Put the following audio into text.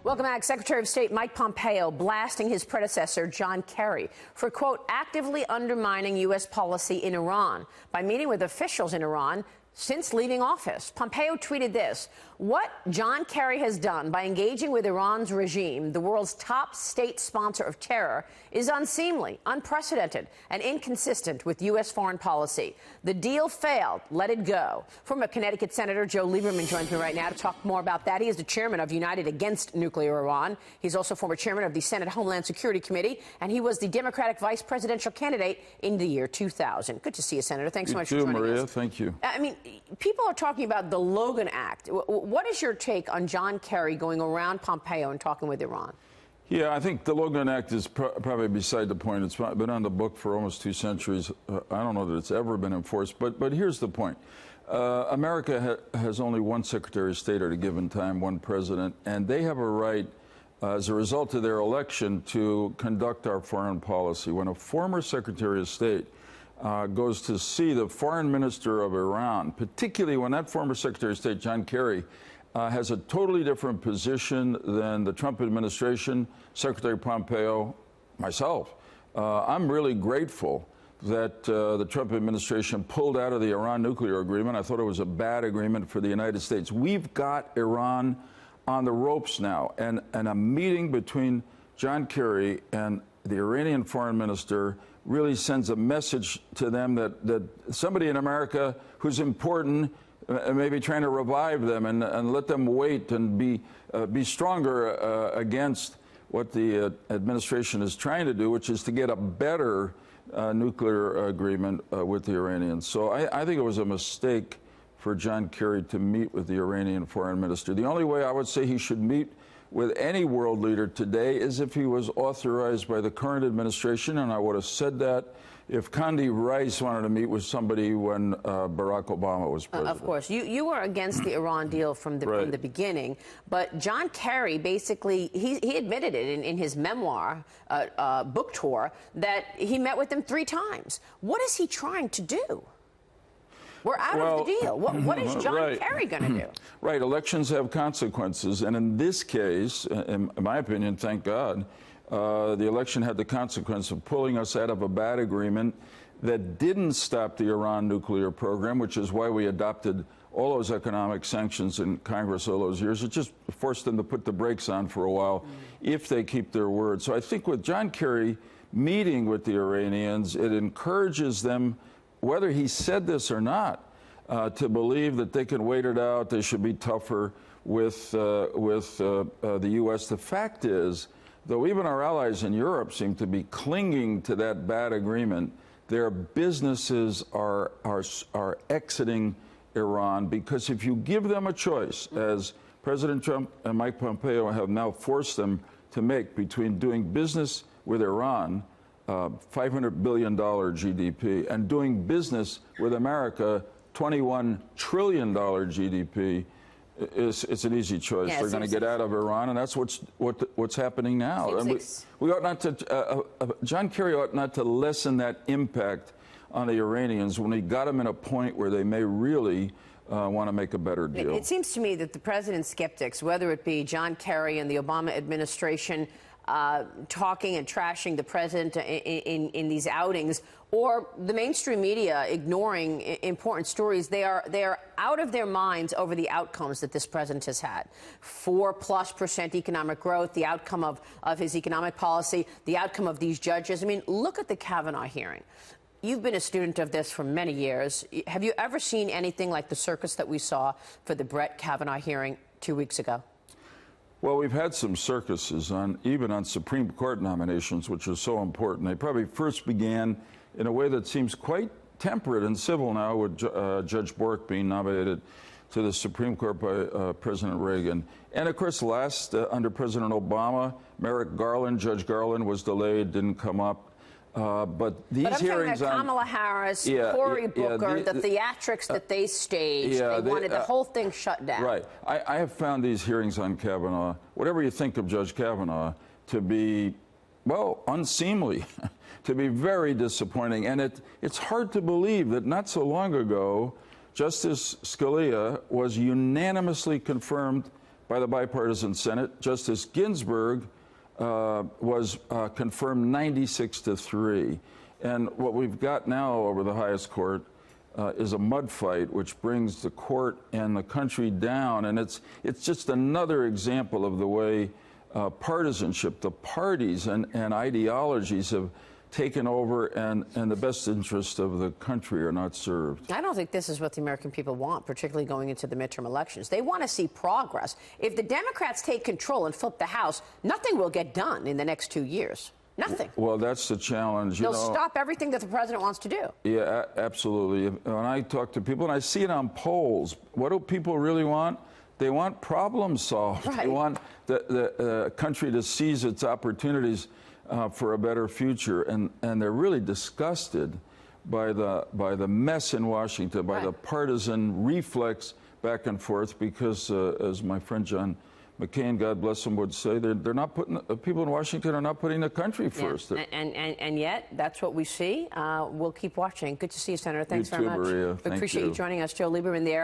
Welcome back. Secretary of State Mike Pompeo blasting his predecessor, John Kerry, for, quote, actively undermining U.S. policy in Iran by meeting with officials in Iran since leaving office. Pompeo tweeted this: what John Kerry has done by engaging with Iran's regime, the world's top state sponsor of terror, is unseemly, unprecedented, and inconsistent with U.S. foreign policy. The deal failed. Let it go. Former Connecticut Senator Joe Lieberman joins me right now to talk more about that. He is the chairman of United Against Nuclear Iran. He's also former chairman of the Senate Homeland Security Committee, and he was the Democratic vice presidential candidate in the year 2000. Good to see you, Senator. Thanks so much for joining us. Maria. Thank you. I mean, people are talking about the Logan Act. What is your take on John Kerry going around Pompeo and talking with Iran? Yeah, I think the Logan Act is probably beside the point. It's been on the book for almost 2 centuries. I don't know that it's ever been enforced, but here's the point. America has only one Secretary of State at a given time, one president, and they have a right, as a result of their election, to conduct our foreign policy. When a former Secretary of State goes to see the foreign minister of Iran, particularly when that former Secretary of State, John Kerry, has a totally different position than the Trump administration, Secretary Pompeo, myself. I'm really grateful that the Trump administration pulled out of the Iran nuclear agreement. I thought it was a bad agreement for the United States. We've got Iran on the ropes now, and a meeting between John Kerry and the Iranian foreign minister really sends a message to them that somebody in America who's important maybe trying to revive them and let them wait and be stronger against what the administration is trying to do, which is to get a better nuclear agreement with the Iranians. So I think it was a mistake for John Kerry to meet with the Iranian foreign minister. The only way I would say he should meet with any world leader today is if he was authorized by the current administration, and I would have said that if Condi Rice wanted to meet with somebody when Barack Obama was president. Of course. You were against the Iran deal from the beginning, but John Kerry basically, he admitted it in his memoir, book tour, that he met with them 3 times. What is he trying to do? We're out of the deal. What is John Kerry going to do? Right. Elections have consequences. And in this case, in my opinion, thank God, the election had the consequence of pulling us out of a bad agreement that didn't stop the Iran nuclear program, which is why we adopted all those economic sanctions in Congress all those years. It just forced them to put the brakes on for a while if they keep their word. So I think with John Kerry meeting with the Iranians, it encourages them, whether he said this or not, to believe that they can wait it out, they should be tougher with the U.S. The fact is, though even our allies in Europe seem to be clinging to that bad agreement, their businesses are exiting Iran, because if you give them a choice, as President Trump and Mike Pompeo have now forced them to make, between doing business with Iran, $500 billion GDP, and doing business with America, $21 trillion GDP, it's an easy choice. Yeah, they're going to get out of Iran, and that's what's happening now. And we ought not to. John Kerry ought not to lessen that impact on the Iranians when he got them in a point where they may really want to make a better deal. It seems to me that the president's skeptics, whether it be John Kerry and the Obama administration, talking and trashing the president in these outings, or the mainstream media ignoring important stories, they are out of their minds over the outcomes that this president has had. 4+% economic growth, the outcome of his economic policy, the outcome of these judges. I mean, look at the Kavanaugh hearing. You've been a student of this for many years. Have you ever seen anything like the circus that we saw for the Brett Kavanaugh hearing 2 weeks ago? Well, we've had some circuses even on Supreme Court nominations, which are so important. They probably first began in a way that seems quite temperate and civil now, with Judge Bork being nominated to the Supreme Court by President Reagan. And of course, under President Obama, Merrick Garland, Judge Garland, was delayed, didn't come up. But these hearings on Kamala Harris, Cory Booker, the theatrics that they staged, they wanted the whole thing shut down. Right. I have found these hearings on Kavanaugh, whatever you think of Judge Kavanaugh, to be, well, unseemly, to be very disappointing. And it's hard to believe that not so long ago, Justice Scalia was unanimously confirmed by the bipartisan Senate. Justice Ginsburg was confirmed 96-3. And what we've got now over the highest court is a mud fight, which brings the court and the country down. And it's just another example of the way partisanship, the parties and ideologies have taken over, and the best interests of the country are not served. I don't think this is what the American people want, particularly going into the midterm elections. They want to see progress. If the Democrats take control and flip the House, nothing will get done in the next 2 years. Nothing. Well, that's the challenge. They'll stop everything that the president wants to do. Yeah, absolutely. When I talk to people, and I see it on polls, what do people really want? They want problem solved. Right. They want the country to seize its opportunities for a better future, and they're really disgusted by the mess in Washington, by the partisan reflex back and forth, because as my friend John McCain, God bless him, would say, they're not putting, people in Washington are not putting the country first. Yeah. And yet, that's what we see. We'll keep watching. Good to see you, Senator. Thanks you very too, much. Maria. We appreciate you joining us. Joe Lieberman, the